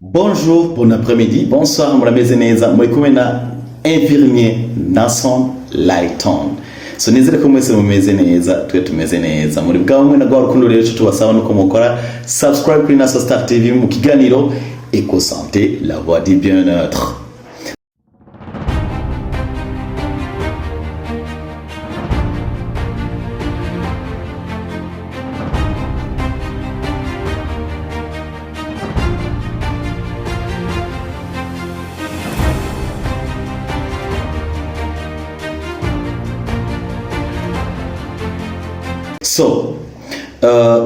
Bonjour, bon après-midi, bonsoir, murameze neza, muri kumwe na infirmier Nason Lighton. So nizere ko mwese mumeze neza, twe tumeze neza. Muri bwa mwe na gwa rukundo rero cyo tubasaba nuko mukora subscribe kuri Nason Star TV mu kiganiro Eco Santé, la voix du bien-être. So,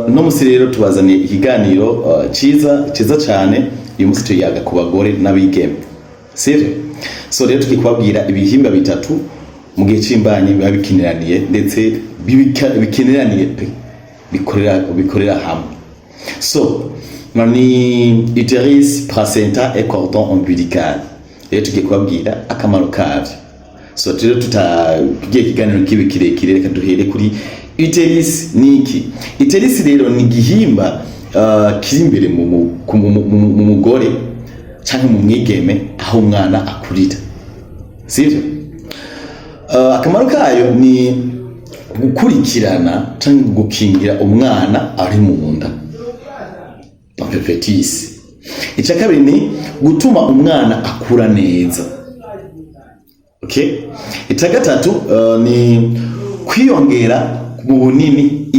no musi rero tubazaniye ikiganiro ciza cyane uyu musi tuyaga ku bagore n'abigeme. Sivyo? So rero tukikubabwira ibihimba bitatu mu gihe c'imbanyi biba bikiniraniye ndetse bikiniraniye pe bikorera hamwe. So, ni utérus, placenta et cordon ombilical. Rero tukikubabwira akamaro kavyo. So rero tugiye ikiganiro kibe kirekire reka duhere kuri utérus niki. Utérus rero ni gihimba kiri imbere mu mugore cyangwa mu mwigeme aho umwana akurira. Sivyo? Akamaro kayo ni gukurikirana cyangwa gukingira umwana ari mu nda. Donc fetus. Icya kabiri ni gutuma umwana akura neza. Okay? Icya gatatu ni kwiyongera mu bunini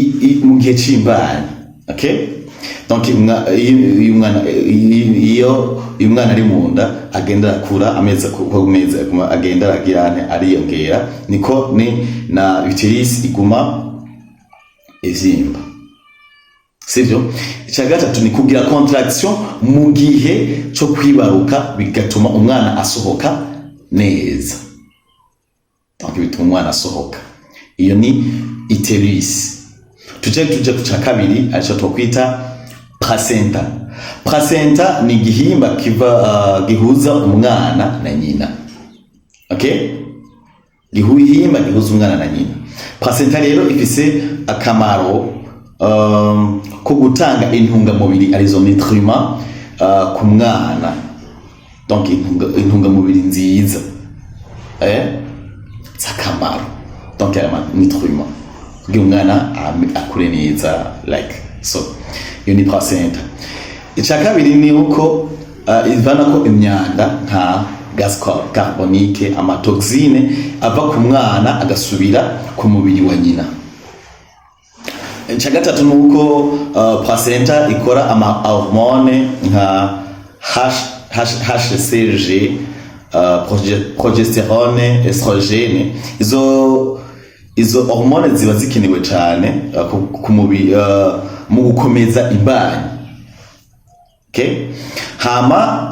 mu gihe c'imbanyi. Okay? Donc iyo umwana ari mu nda agenda akura ameze agenda agirane ariyongera niko ni na utérus iguma izimba. Sivyo? Icya gatatu ni kugira contraction mu gihe cyo kwibaruka bigatuma umwana asohoka neza. Donc bituma umwana asohoka. Iyo ni utérus. Tuje kuca kabiri acha twokwita placenta. Placenta ni gihimba gihuza umwana na nyina. Okay? Gihimba gihuza umwana na nyina. Placenta rero ifise akamaro ko gutanga intungamubiri arizo nutriments ku mwana. Donc intungamubiri nziza. Sakamaro. Donc nutriments kugira umwana akure neza like so. Iyo ni placenta. Icya kabiri ni uko ivana ko imyanda nka gaz carbonique, amatoxine ava ku mwana agasubira ku mubiri wa nyina. Icya gatatu ni uko placenta ikora ama hormone nka HCG, progesterone, estrogene. Izo hormone ziba zikenewe cyane ku mubiri mu gukomeza imbanyi. Okay? Hama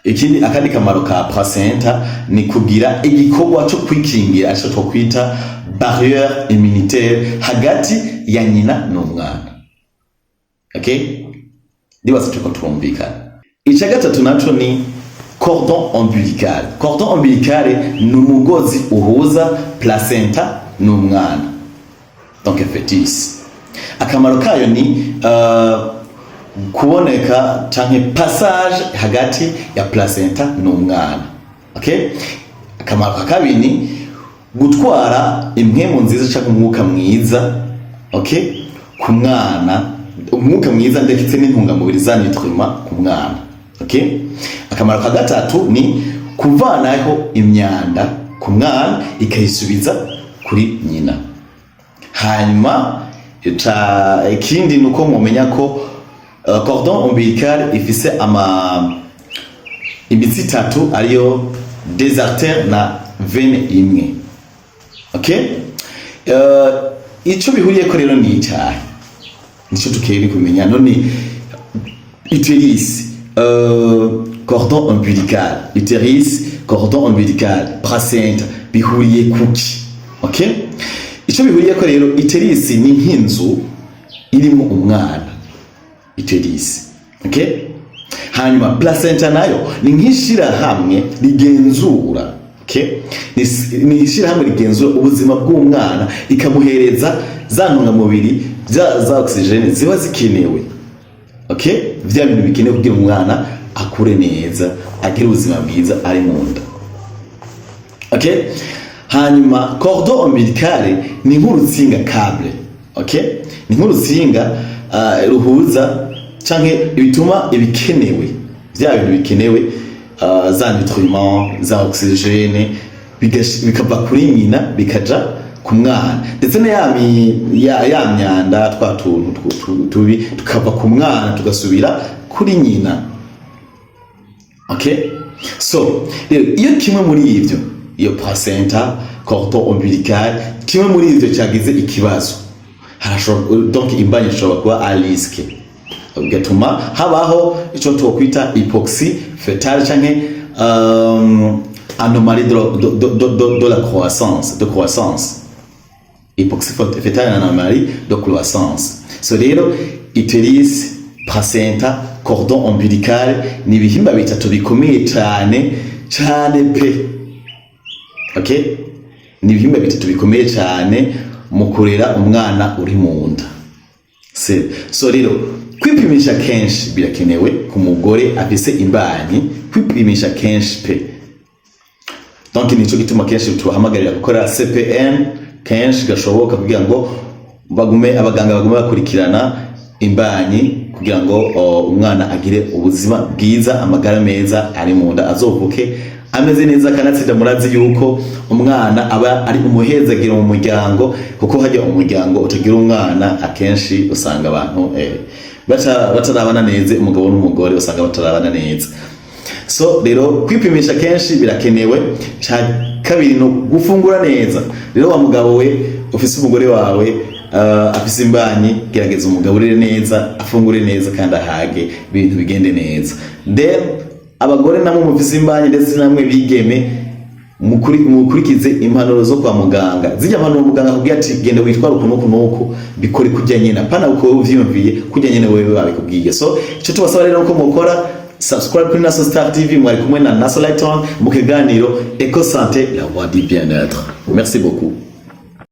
ikindi akandi kamaro ka placenta ni kugira igikorwa cyo kwikingira acho twokwita barrière immunitaire hagati ya nyina n'umwana. Okay? Ndibaza tuko twumvikana. Icya gatatu naco ni cordon ombilical. Cordon ombilical ni umugozi uhuza placenta n'umwana. Donc fetus. Akamaro kayo ni kuboneka canke passage hagati ya placenta n'umwana. Okay? Akamaro kakabiri ni gutwara impwemu nziza cyangwa umwuka mwiza, okay, ku mwana, umwuka mwiza ndetse n'intungamubiri za nutriments ku mwana. Okay? Akamaro ka gatatu ni kuvanaho imyanda ku mwana ikayisubiza kuri nyina. Hanyuma ikindi nuko mumenya ko cordon ombilical ifise imitsi itatu ariyo des artères na veine imwe. Okay? Ico bihuriye ko rero ni icyaha. Nico tukeye kumenya none utérus, cordon ombilical, utérus, cordon ombilical, placenta bihuriye kuki? Okay? Ico bihuriye ko rero utérus ni nk'inzu irimo umwana. Utérus. Okay? Hanyuma placenta nayo ni nk'ishira hamwe rigenzura. Okay? Ni ishira hamwe rigenzura ubuzima bw'umwana ikamuhereza za ntungamubiri za oxygene ziba zikenewe. okay, vya bintu bikenewe kugira umwana akure neza agire ubuzima bwiza ari mu nda. Okay, hanyuma cordon ombilical ni nk'urutsinga câble. Okay, ni nk'urutsinga ruhuza canke bituma ibikenewe vya bintu bikenewe za nutriments za oxygene bikava kuri nyina bikaja ku mwana, ndetse na ya myanda twa tuntu tubi tukava ku mwana tugasubira kuri nyina. Okay, so iyo kimwe muri ivyo, iyo placenta, cordon ombilical, kimwe muri ivyo cyagize ikibazo, donc imbanyi ishobora kuba à risque, bigatuma habaho ico twokwita hypoxie fœtale canke anomalie de la croissance, hypoxie fœtale, anomalie de croissance. So rero utérus, placenta, cordon ombilical ni ibihimba bitatu bikomeye cyane pe. Okay, ni ibihimba bitatu bikomeye cyane mu kurera umwana uri mu nda. So rero kwipimisha kenshi birakenewe ku mugore afise imbanyi, kwipimisha kenshi pe. Donc nico gituma kenshi tubahamagarira gukora CPN kenshi gashoboka kugira ngo abaganga bagume bakurikirana imbanyi kugira ngo umwana agire ubuzima bwiza, amagara meza ari mu nda, azovuke ameze neza kanatsinda. Murazi yuko umwana aba ari umuhezagiro mu muryango, kuko hajya umuryango utagira umwana akenshi usanga abantu batarabana neza, umugabo n'umugore usanga batarabana neza. So rero kwipimisha kenshi birakenewe. Kabiri no gufungura neza. Rero wa mugabo we ufise umugore wawe afise imbanyi, gerageza umugaburire neza, afungure neza kandi ahage, ibintu bigende neza. Then abagore namwe mufise imbanyi ndetse namwe bigeme mukurikize impanuro zo kwa muganga. Zijya mpanuro muganga kugira ati genda witwara ukuntu bikore kujya nyina, pana uko uvyumviye kujya nyina wewe babikubwiye. So ico tubasaba rero ko mukora subscribe kuri Naso Star TV, mwari kumwe na Naso Lighton mu kiganiro Eco Santé, la voix du bien-être. Merci beaucoup.